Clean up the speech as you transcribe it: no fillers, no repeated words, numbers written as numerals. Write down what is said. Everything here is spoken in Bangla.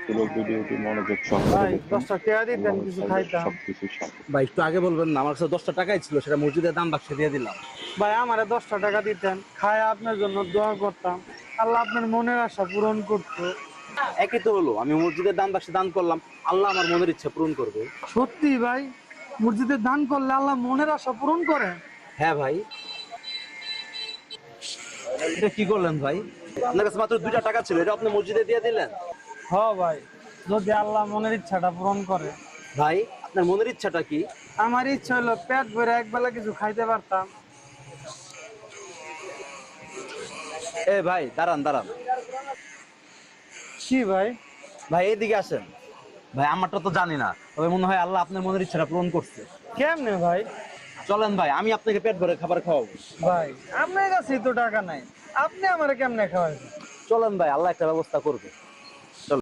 পুরো ভিডিওটি মনোযোগ সহকারে ভাই দেখুন। 10টা টাকা দিতেন আল্লাহর কিছু সাথে খাইতাম। সবকিছু সাথে। ভাই একটু আগে বলবেন না, আমার কাছে 10টা টাকাই ছিল, সেটা মসজিদের দাম বাক্সে দিয়ে দিলাম। ভাই আমারে 10টা টাকা দিতেন, খায় আপনার জন্য দোয়া করতাম, আল্লাহ আপনার মনের আশা পূরণ করতো। একই তো হলো, আমি মসজিদের দাম বাক্সে দান করলাম, আল্লাহ আমার মনের ইচ্ছা পূরণ করবে। সত্যি ভাই, মসজিদে দান করলে আল্লাহ মনের আশা পূরণ করে? হ্যাঁ ভাই। এটা কি করলেন ভাই? আপনার কাছে মাত্র 2টা টাকা ছিল, এটা আপনি মসজিদে দিয়ে দিলেন। হ ভাই, যদি আল্লাহ মনের ইচ্ছাটা পূরণ করে। ভাই আপনার মনের ইচ্ছাটা কি? আমার ইচ্ছা হলো পেট ভরে একবেলা কিছু খাইতে পারতাম। এ ভাই দাঁড়ান দাঁড়ান। কি ভাই? ভাই এইদিকে আসেন। ভাই আমারটা তো জানি না, তবে মনে হয় আল্লাহ আপনার মনের ইচ্ছাটা পূরণ করছে। কেমনে ভাই? চলেন ভাই, আমি আপনাকে পেট ভরে খাবার খাওয়াবো। ভাই আপনার কাছেই তো টাকা নাই, আপনি আমারে কেমনে খাওয়াইবেন? চলেন ভাই, আল্লাহ একটা ব্যবস্থা করবে।